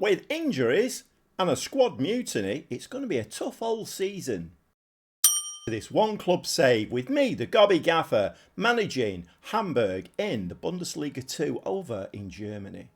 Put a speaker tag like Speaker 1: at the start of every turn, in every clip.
Speaker 1: with injuries and a squad mutiny, it's going to be a tough old season. This one club save with me, the Gobby Gaffer, managing Hamburg in the Bundesliga 2 over in Germany.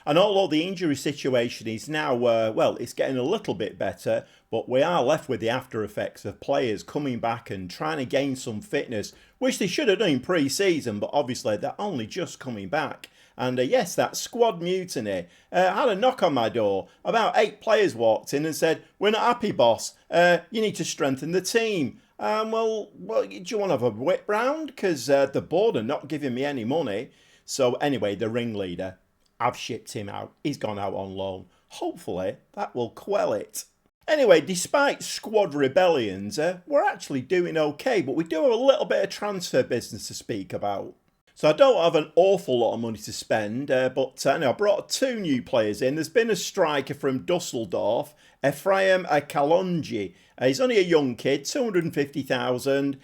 Speaker 1: And although the injury situation is now, well, it's getting a little bit better, but we are left with the after effects of players coming back and trying to gain some fitness, which they should have done pre-season, but obviously they're only just coming back. And yes, that squad mutiny had a knock on my door. About 8 players walked in and said, "We're not happy, boss. You need to strengthen the team." Well, do you want to have a whip round? Because the board are not giving me any money. So anyway, the ringleader, I've shipped him out. He's gone out on loan. Hopefully that will quell it. Anyway, despite squad rebellions, we're actually doing okay, but we do have a little bit of transfer business to speak about. So I don't have an awful lot of money to spend, but I brought 2 new players in. There's been a striker from Dusseldorf, Ephraim Kalonji. He's only a young kid, 250,000,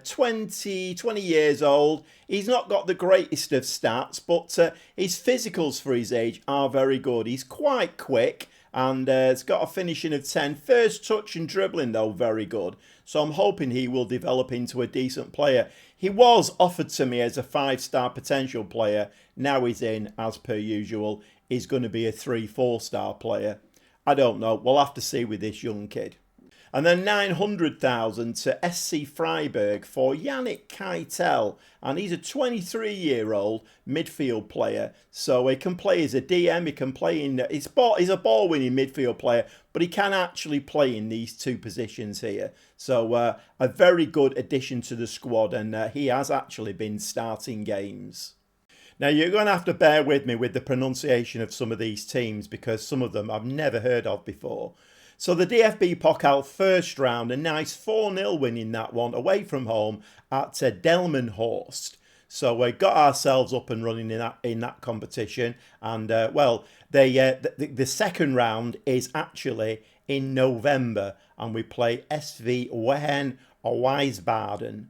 Speaker 1: 20 years old. He's not got the greatest of stats, but his physicals for his age are very good. He's quite quick and has got a finishing of 10. First touch and dribbling, though, very good. So I'm hoping he will develop into a decent player. He was offered to me as a 5-star potential player. Now he's in, as per usual. He's going to be a 3-4-star player. I don't know. We'll have to see with this young kid. And then 900,000 to SC Freiburg for Yannick Keitel. And he's a 23-year-old midfield player. So he can play as a DM, he can play in... He's a ball-winning midfield player, but he can actually play in these 2 positions here. So a very good addition to the squad, and he has actually been starting games. Now, you're going to have to bear with me with the pronunciation of some of these teams, because some of them I've never heard of before. So the DFB Pokal first round, a nice 4-0 win in that one, away from home at Delmenhorst. So we got ourselves up and running in that competition. And, well, the second round is actually in November, and we play SV Wehen Wiesbaden.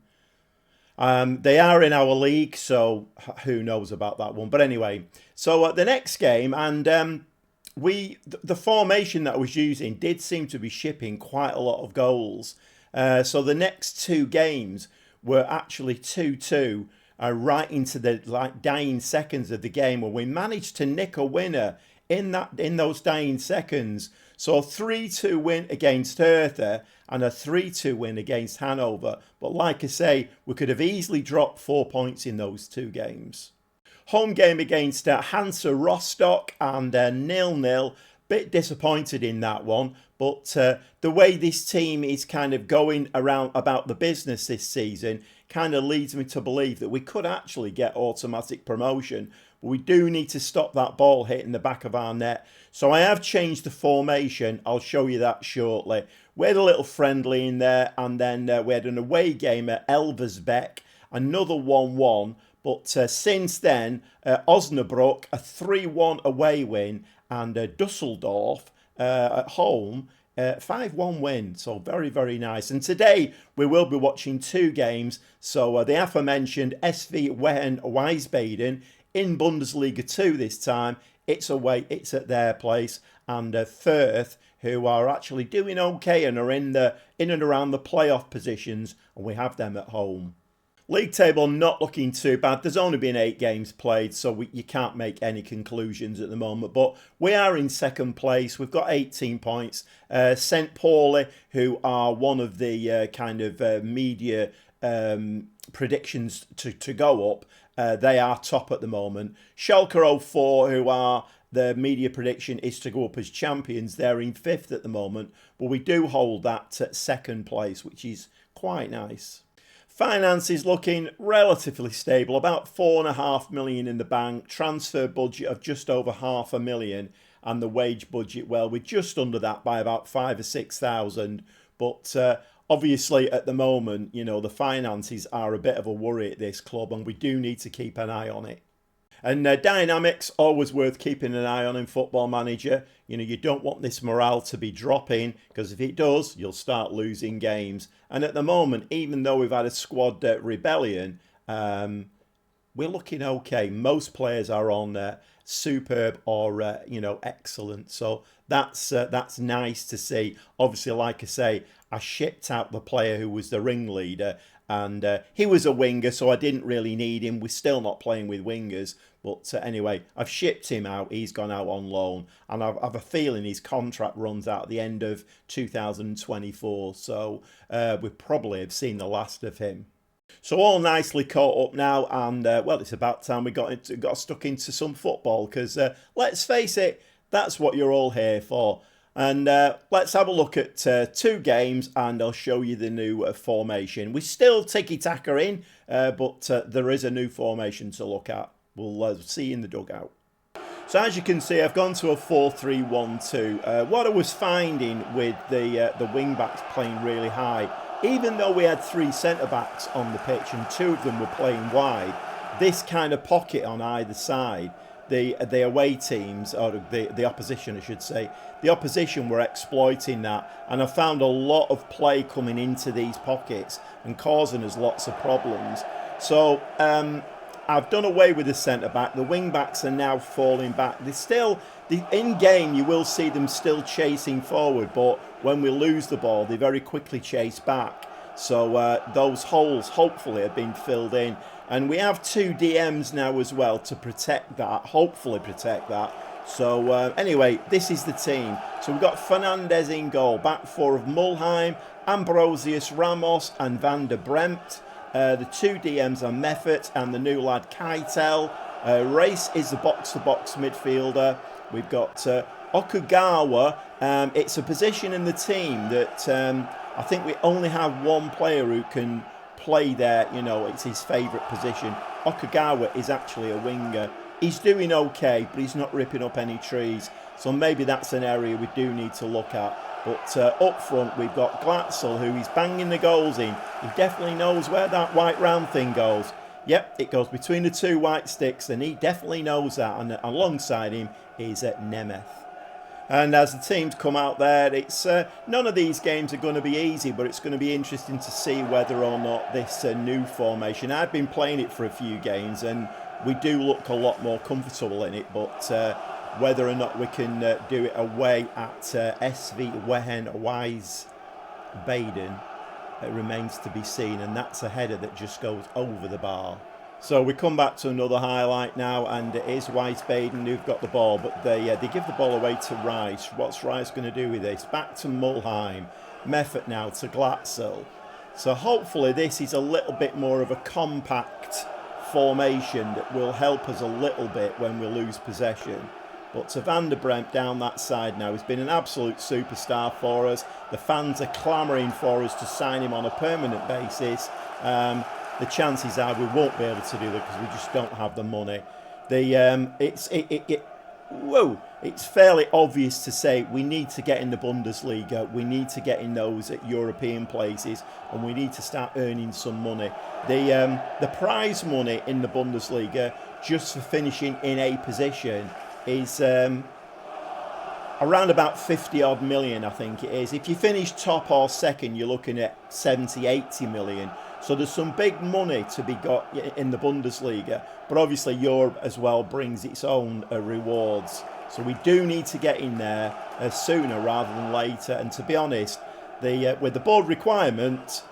Speaker 1: They are in our league, so who knows about that one. But anyway, so the next game, and... the formation that I was using did seem to be shipping quite a lot of goals. So the next 2 games were actually 2-2 right into the dying seconds of the game, where we managed to nick a winner in those dying seconds. So a 3-2 win against Hertha and a 3-2 win against Hanover. But like I say, we could have easily dropped 4 points in those 2 games. Home game against Hansa Rostock, and 0-0. Bit disappointed in that one, but the way this team is kind of going around about the business this season kind of leads me to believe that we could actually get automatic promotion. But we do need to stop that ball hitting the back of our net. So I have changed the formation. I'll show you that shortly. We had a little friendly in there, and then we had an away game at Elversbeck, another 1-1. But since then, Osnabrück, a 3-1 away win, and Dusseldorf at home, 5-1 win. So very, very nice. And today we will be watching 2 games. So the aforementioned SV Wehen Wiesbaden in Bundesliga 2 this time. It's away, it's at their place. And Fürth, who are actually doing okay and are in and around the playoff positions. And we have them at home. League table not looking too bad. There's only been 8 games played, so you can't make any conclusions at the moment. But we are in second place. We've got 18 points. St. Pauli, who are one of the kind of media predictions to go up, they are top at the moment. Schalke 04, who are the media prediction is to go up as champions. They're in 5th at the moment, but we do hold that at second place, which is quite nice. Finance is looking relatively stable, about 4.5 million in the bank, transfer budget of just over 500,000, and the wage budget, well, we're just under that by about 5,000 or 6,000. But obviously at the moment, you know, the finances are a bit of a worry at this club, and we do need to keep an eye on it. And dynamics, always worth keeping an eye on in Football Manager. You know, you don't want this morale to be dropping, because if it does, you'll start losing games. And at the moment, even though we've had a squad rebellion, we're looking okay. Most players are on superb or excellent. So that's nice to see. Obviously, like I say, I shipped out the player who was the ringleader, and he was a winger, so I didn't really need him. We're still not playing with wingers. But anyway, I've shipped him out. He's gone out on loan. And I have a feeling his contract runs out at the end of 2024. So we probably have seen the last of him. So all nicely caught up now. And, well, it's about time we got stuck into some football. Because let's face it, that's what you're all here for. And let's have a look at 2 games, and I'll show you the new formation. We're still tiki-taka in, but there is a new formation to look at. We'll see you in the dugout. So as you can see, I've gone to a 4-3-1-2. What I was finding with the wing-backs playing really high, even though we had 3 centre-backs on the pitch and 2 of them were playing wide, this kind of pocket on either side, the away teams, or the opposition I should say, the opposition were exploiting that, and I found a lot of play coming into these pockets and causing us lots of problems. So I've done away with the centre-back. The wing-backs are now falling back. They're still, in-game you will see them still chasing forward, but when we lose the ball, they very quickly chase back. So those holes hopefully have been filled in. And we have 2 DMs now as well to protect that, hopefully protect that. So anyway, this is the team. So we've got Fernandes in goal, back 4 of Mulheim, Ambrosius, Ramos and Van der Bremt. The 2 DMs are Meffert and the new lad Keitel. Race is the box-to-box midfielder. We've got Okugawa. It's a position in the team that I think we only have 1 player who can play there. You know, it's his favourite position. Okugawa is actually a winger. He's doing okay, but he's not ripping up any trees. So maybe that's an area we do need to look at. But up front, we've got Glatzel, who is banging the goals in. He definitely knows where that white round thing goes. Yep, it goes between the 2 white sticks, and he definitely knows that. And alongside him is Nemeth. And as the teams come out there, it's none of these games are going to be easy, but it's going to be interesting to see whether or not this new formation. I've been playing it for a few games, and we do look a lot more comfortable in it, but whether or not we can do it away at SV Wehen Wiesbaden, it remains to be seen, and that's a header that just goes over the bar. So we come back to another highlight now, and it is Wiesbaden who've got the ball, but they give the ball away to Rice. What's Rice going to do with this? Back to Mulheim. Meffert now to Glatzel. So hopefully this is a little bit more of a compact formation that will help us a little bit when we lose possession. But to Van der Bremt down that side now, he's been an absolute superstar for us. The fans are clamouring for us to sign him on a permanent basis. The chances are we won't be able to do that because we just don't have the money. It's fairly obvious to say we need to get in the Bundesliga, we need to get in those European places, and we need to start earning some money. The prize money in the Bundesliga just for finishing in a position is around about 50 odd million, I think it is. If you finish top or second, you're looking at 70, 80 million. So there's some big money to be got in the Bundesliga, but obviously Europe as well brings its own rewards. So we do need to get in there sooner rather than later. And to be honest, with the board requirement,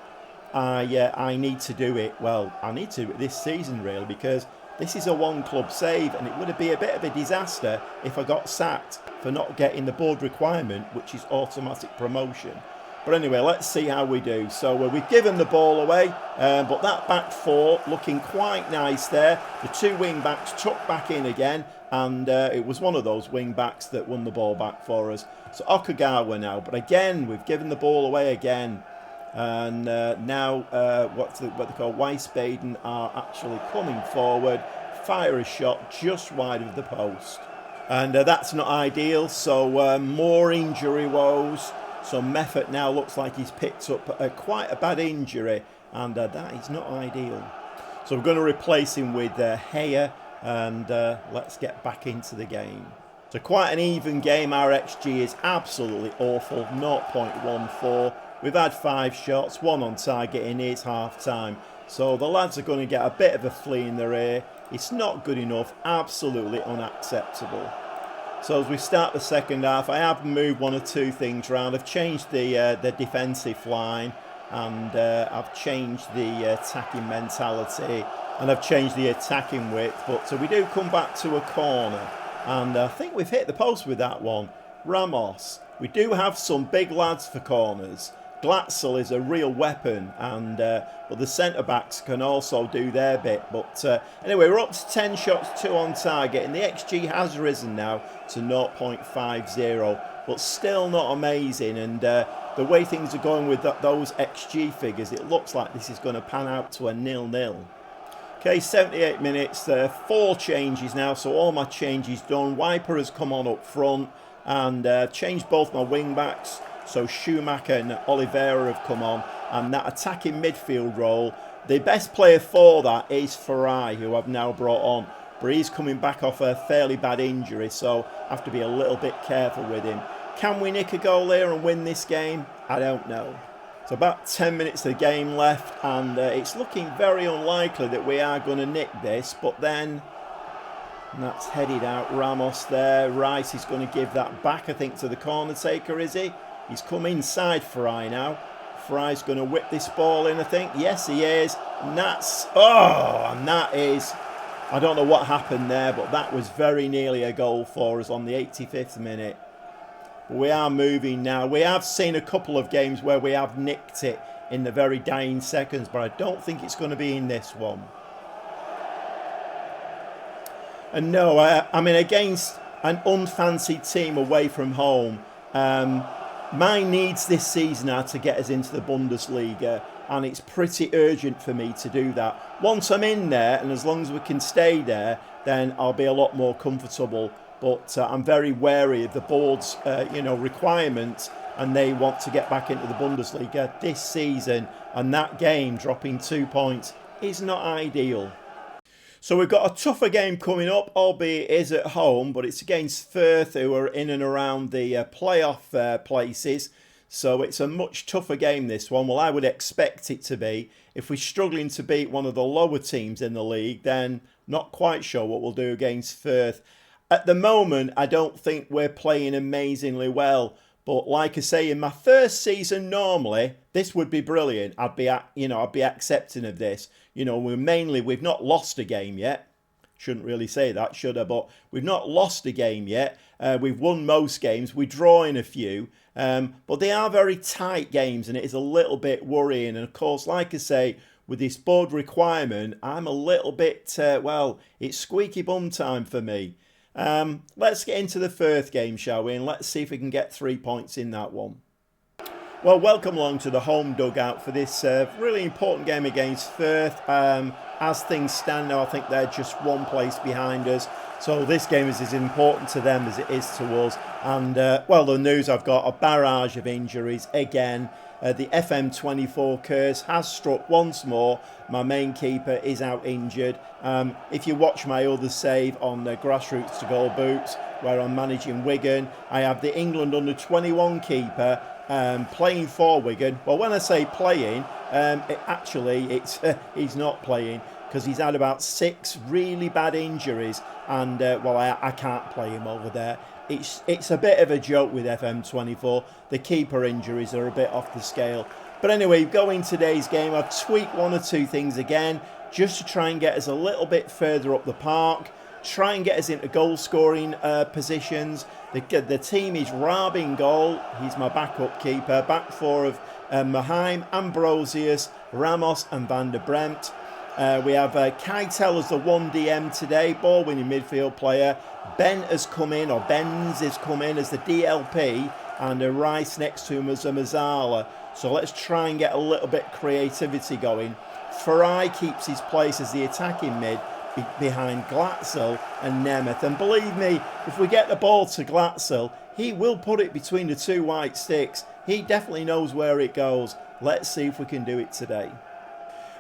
Speaker 1: I need to do it. Well, I need to do it this season really, because this is a 1-club save, and it would be a bit of a disaster if I got sacked for not getting the board requirement, which is automatic promotion. But anyway, let's see how we do. So we've given the ball away, but that back 4 looking quite nice there. The 2 wing backs tucked back in again, and it was one of those wing backs that won the ball back for us. So Okugawa now, but again, we've given the ball away again. And now what they call Wiesbaden are actually coming forward, fire a shot just wide of the post. And that's not ideal, so more injury woes. So Meffert now looks like he's picked up quite a bad injury, and that is not ideal. So we're going to replace him with Heyer, and let's get back into the game. So quite an even game. Our XG is absolutely awful, 0.14. We've had 5 shots, 1 on target in it's half time. So the lads are going to get a bit of a flea in their ear. It's not good enough, absolutely unacceptable. So as we start the second half, I have moved 1 or 2 things around. I've changed the defensive line, and I've changed the attacking mentality, and I've changed the attacking width. But so we do come back to a corner, and I think we've hit the post with that one. Ramos. We do have some big lads for corners. Glatzel is a real weapon, and but the centre-backs can also do their bit. But anyway, we're up to 10 shots, 2 on target, and the XG has risen now to 0.50, but still not amazing. And the way things are going with those XG figures, it looks like this is going to pan out to a 0-0. Okay, 78 minutes, 4 changes now, so all my changes done. Wiper has come on up front, and changed both my wing-backs. So Schumacher and Oliveira have come on, and that attacking midfield role, the best player for that is Farai, who I've now brought on. But he's coming back off a fairly bad injury, so I have to be a little bit careful with him. Can we nick a goal here and win this game? I don't know. So about 10 minutes of the game left, and it's looking very unlikely that we are going to nick this, but then that's headed out. Ramos there. Rice is going to give that back, I think, to the corner taker, is he? He's come inside Farai now. Farai's going to whip this ball in, I think. Yes, he is. And that's... Oh, and that is... I don't know what happened there, but that was very nearly a goal for us on the 85th minute. But we are moving now. We have seen a couple of games where we have nicked it in the very dying seconds, but I don't think it's going to be in this one. And no, I mean, against an unfancied team away from home, my needs this season are to get us into the Bundesliga, and it's pretty urgent for me to do that. Once I'm in there, and as long as we can stay there, then I'll be a lot more comfortable. But I'm very wary of the board's, requirements, and they want to get back into the Bundesliga this season, and that game dropping 2 points is not ideal. So we've got a tougher game coming up, albeit it is at home, but it's against Firth, who are in and around the playoff places. So it's a much tougher game, this one. Well, I would expect it to be. If we're struggling to beat one of the lower teams in the league, then not quite sure what we'll do against Firth. At the moment, I don't think we're playing amazingly well. But like I say, in my first season, normally, this would be brilliant. I'd be accepting of this. We've not lost a game yet. Shouldn't really say that, should I? But we've not lost a game yet. We've won most games. We draw in a few. But they are very tight games, and it is a little bit worrying. And of course, like I say, with this board requirement, I'm a little bit, it's squeaky bum time for me. Let's get into the Firth game, shall we? And let's see if we can get 3 points in that one. Well, welcome along to the home dugout for this really important game against Firth. As things stand now, I think they're just 1 place behind us. So this game is as important to them as it is to us. And, the news I've got, a barrage of injuries again. The FM24 curse has struck once more. My main keeper is out injured. If you watch my other save on the Grassroots to Goal Boots, where I'm managing Wigan, I have the England under-21 keeper playing for Wigan. Well, when I say playing, he's not playing, because he's had about 6 really bad injuries, and I can't play him over there. It's a bit of a joke with FM24. The keeper injuries are a bit off the scale. But anyway, going today's game, I've tweaked 1 or 2 things again, just to try and get us a little bit further up the park, try and get us into goal scoring positions. The team is Raab in goal. He's my backup keeper. Back 4 of Maheim, Ambrosius, Ramos and Van der Bremt. We have Keitel as the 1DM today, ball winning midfield player. Benz has come in as the DLP, and Rice next to him as a Mazzala. So let's try and get a little bit of creativity going. Farai keeps his place as the attacking mid behind Glatzel and Nemeth. And believe me, if we get the ball to Glatzel, he will put it between the 2 white sticks. He definitely knows where it goes. Let's see if we can do it today.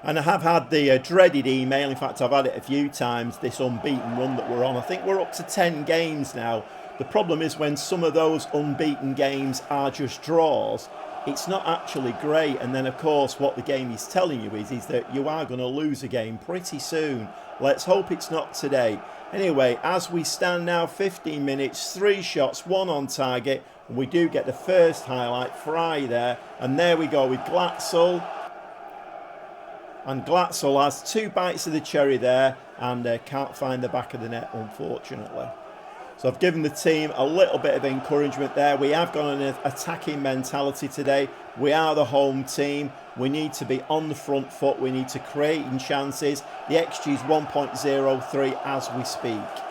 Speaker 1: And I have had the dreaded email, in fact I've had it a few times, this unbeaten run that we're on. I think we're up to 10 games now. The problem is when some of those unbeaten games are just draws, it's not actually great. And then, of course, what the game is telling you is that you are going to lose a game pretty soon. Let's hope it's not today. Anyway, as we stand now, 15 minutes, 3 shots, 1 on target. And we do get the first highlight, Fry there. And there we go with Glatzel. And Glatzel has 2 bites of the cherry there and can't find the back of the net, unfortunately. So I've given the team a little bit of encouragement there. We have got an attacking mentality today. We are the home team. We need to be on the front foot. We need to create chances. The XG is 1.03 as we speak.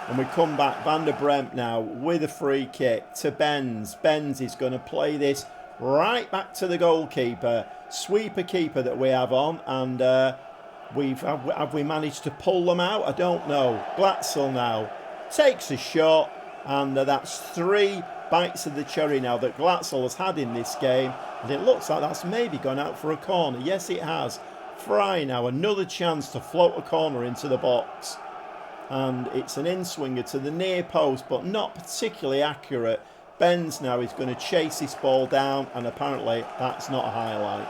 Speaker 1: And we come back, Van der Bremt now with a free kick to Benz. Benz is going to play this right back to the goalkeeper. Sweeper keeper that we have on, and have we managed to pull them out? I don't know. Glatzel now takes a shot, and that's 3 bites of the cherry now that Glatzel has had in this game, and it looks like that's maybe gone out for a corner. Yes, it has. Fry now, another chance to float a corner into the box, and it's an in-swinger to the near post, but not particularly accurate. Benz now is going to chase this ball down, and apparently that's not a highlight.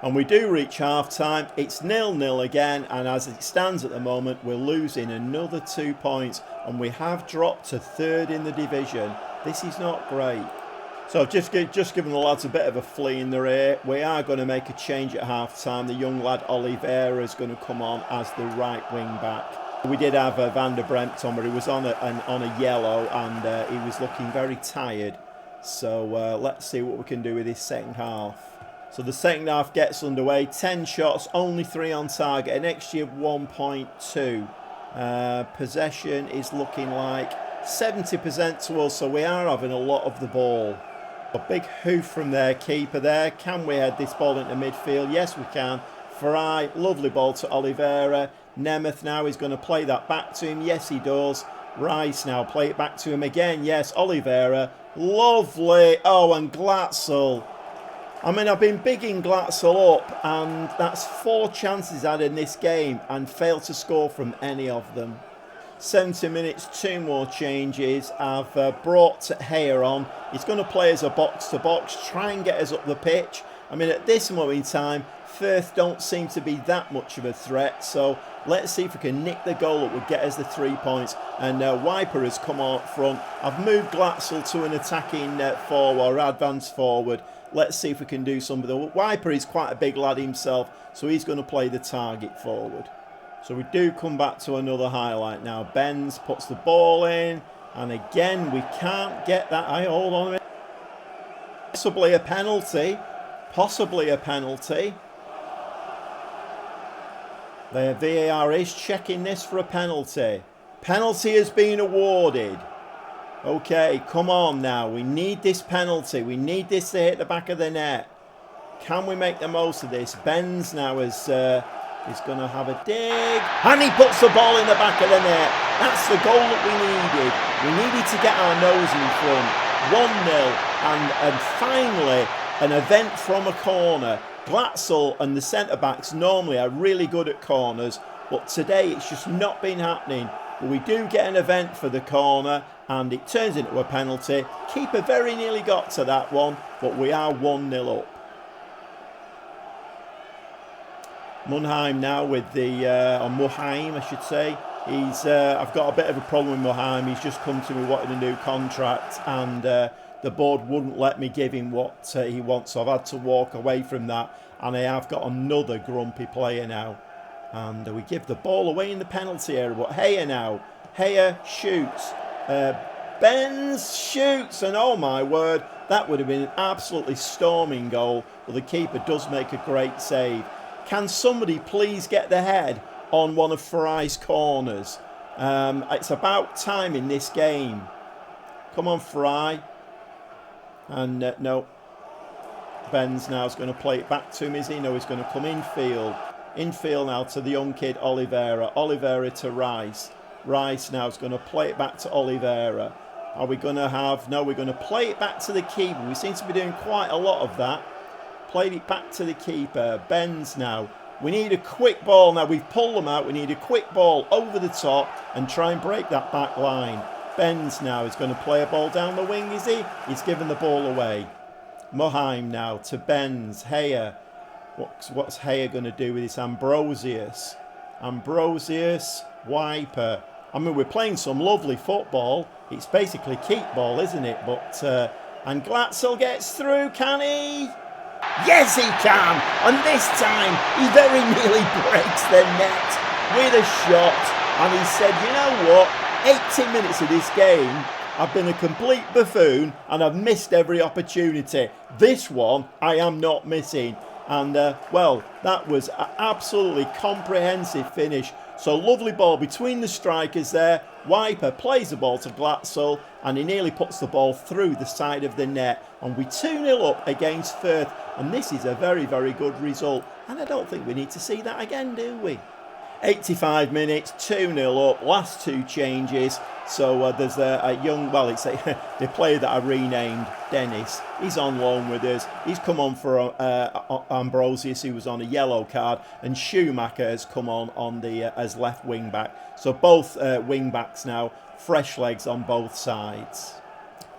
Speaker 1: And we do reach half-time. It's 0-0 again, and as it stands at the moment, we're losing another 2 points, and we have dropped to 3rd in the division. This is not great. So I've just given the lads a bit of a flea in their ear. We are going to make a change at half-time. The young lad Oliveira is going to come on as the right wing-back. We did have Van der Bremt on, but he was on a yellow, and he was looking very tired. So let's see what we can do with this second half. So the second half gets underway. 10 shots, only 3 on target, an XG of 1.2. Possession is looking like 70% to us, so we are having a lot of the ball. A big hoof from their keeper there. Can we head this ball into midfield? Yes, we can. Fry, lovely ball to Oliveira. Nemeth now is going to play that back to him. Yes, he does. Rice now play it back to him again. Yes, Oliveira. Lovely. Oh, and Glatzel. I mean, I've been bigging Glatzel up, and that's 4 chances had in this game and failed to score from any of them. 70 minutes, 2 more changes. I've brought Heyer on. He's going to play as a box-to-box, try and get us up the pitch. I mean, at this moment in time, Firth don't seem to be that much of a threat, so let's see if we can nick the goal that would get us the 3 points. And Wiper has come on up front. I've moved Glatzel to an attacking forward, or advanced forward. Let's see if we can do something. Wiper is quite a big lad himself, so he's going to play the target forward. So we do come back to another highlight now. Benz puts the ball in, and again we can't get that. Hold on a minute. Possibly a penalty. Possibly a penalty. The VAR is checking this for a penalty. Penalty has been awarded. Okay, come on now. We need this penalty. We need this to hit the back of the net. Can we make the most of this? Benz now is going to have a dig. And he puts the ball in the back of the net. That's the goal that we needed. We needed to get our nose in front. 1-0. And finally, an event from a corner. Glatzel and the centre-backs normally are really good at corners, but today it's just not been happening. But we do get an event for the corner, and it turns into a penalty. Keeper very nearly got to that one, but we are 1-0 up. Munheim now with the, or Muheim I should say. I've got a bit of a problem with Muheim. He's just come to me wanting a new contract, and the board wouldn't let me give him what he wants, so I've had to walk away from that, and I have got another grumpy player now. And we give the ball away in the penalty area, but Heyer now. Heyer shoots. Benz shoots, and oh my word, that would have been an absolutely storming goal, but the keeper does make a great save. Can somebody please get the head on one of Fry's corners? It's about time in this game. Come on, Fry. And no. Benz now is going to play it back to him, is he? No, he's going to come infield. Infield now to the young kid Oliveira. Oliveira to Rice. Rice now is going to play it back to Oliveira. Are we going to have... No, we're going to play it back to the keeper. We seem to be doing quite a lot of that. Played it back to the keeper. Benz now. We need a quick ball now. We've pulled them out. We need a quick ball over the top and try and break that back line. Benz now is going to play a ball down the wing, is he? He's given the ball away. Muheim now to Benz. Heyer. What's Heyer going to do with this? Ambrosius. Wiper. I mean, we're playing some lovely football. It's basically keep ball, isn't it? But and Glatzel gets through, can he? Yes, he can. And this time, he very nearly breaks the net with a shot. And he said, you know what? 80 minutes of this game, I've been a complete buffoon and I've missed every opportunity. This one, I am not missing. And, well, that was an absolutely comprehensive finish. So lovely ball between the strikers there. Wiper plays the ball to Glatzel and he nearly puts the ball through the side of the net. And we 2-0 up against Firth. And this is a very, very good result. And I don't think we need to see that again, do we? 85 minutes, 2-0 up, last two changes. So there's a young, well, it's the player that I renamed, Dennis. He's on loan with us. He's come on for Ambrosius, who was on a yellow card, and Schumacher has come on the as left wing back. So both wing backs now, fresh legs on both sides.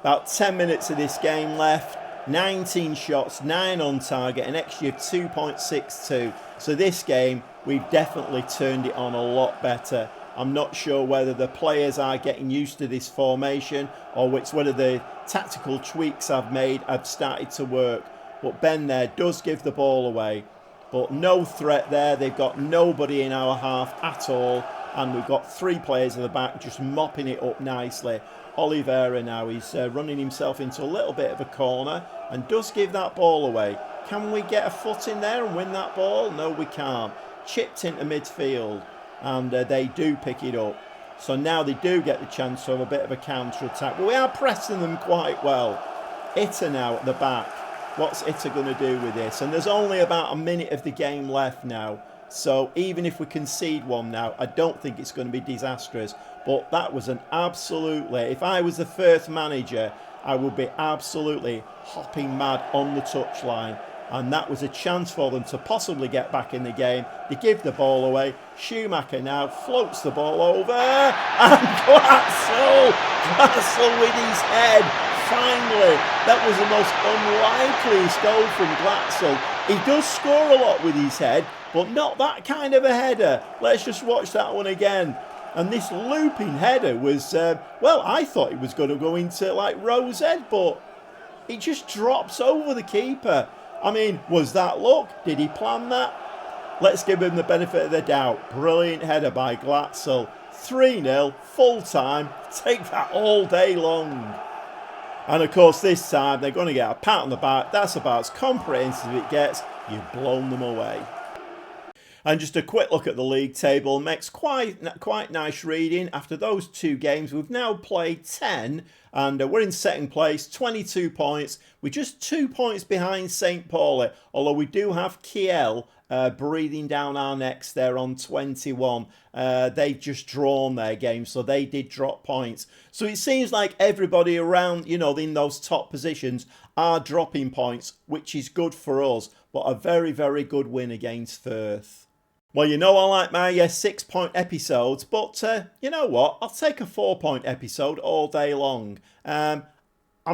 Speaker 1: About 10 minutes of this game left. 19 shots, 9 on target, an XG of 2.62. So this game, we've definitely turned it on a lot better. I'm not sure whether the players are getting used to this formation or whether the tactical tweaks I've made have started to work. But Ben there does give the ball away. But no threat there. They've got nobody in our half at all. And we've got 3 players at the back just mopping it up nicely. Oliveira now, he's running himself into a little bit of a corner and does give that ball away. Can we get a foot in there and win that ball? No, we can't. Chipped into midfield and they do pick it up. So now they do get the chance to have a bit of a counter-attack. But we are pressing them quite well. Itter now at the back. What's Itter going to do with this? And there's only about a minute of the game left now. So even if we concede one now, I don't think it's going to be disastrous. But that was an absolutely, if I was the Firth manager, I would be absolutely hopping mad on the touchline. And that was a chance for them to possibly get back in the game. They give the ball away. Schumacher now floats the ball over. And Glatzel with his head. Finally, that was the most unlikeliest goal from Glatzel. He does score a lot with his head, but not that kind of a header. Let's just watch that one again. And this looping header was, well, I thought it was going to go into like Rose Head, but it just drops over the keeper. I mean, was that luck? Did he plan that? Let's give him the benefit of the doubt. Brilliant header by Glatzel. 3-0, full time. Take that all day long. And of course, this time they're going to get a pat on the back. That's about as comprehensive as it gets. You've blown them away. And just a quick look at the league table makes quite nice reading. After those 2 games, we've now played 10 and we're in second place, 22 points. We're just 2 points behind St. Pauli, although we do have Kiel breathing down our necks there on 21. They've just drawn their game, so they did drop points. So it seems like everybody around, you know, in those top positions are dropping points, which is good for us, but a very, very good win against Firth. Well, you know I like my 6-point episodes, but you know what? I'll take a 4-point episode all day long. I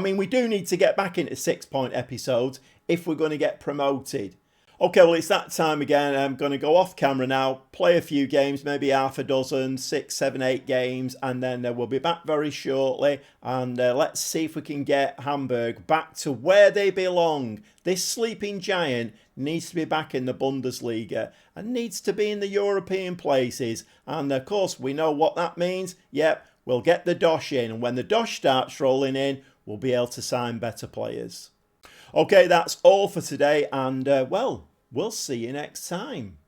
Speaker 1: mean, we do need to get back into 6-point episodes if we're going to get promoted. Okay, well, it's that time again. I'm going to go off camera now, play a few games, maybe half a dozen, 6, 7, 8 games, and then we'll be back very shortly. And let's see if we can get Hamburg back to where they belong. This sleeping giant needs to be back in the Bundesliga and needs to be in the European places. And of course, we know what that means. Yep, we'll get the dosh in. And when the dosh starts rolling in, we'll be able to sign better players. Okay, that's all for today, and well, we'll see you next time.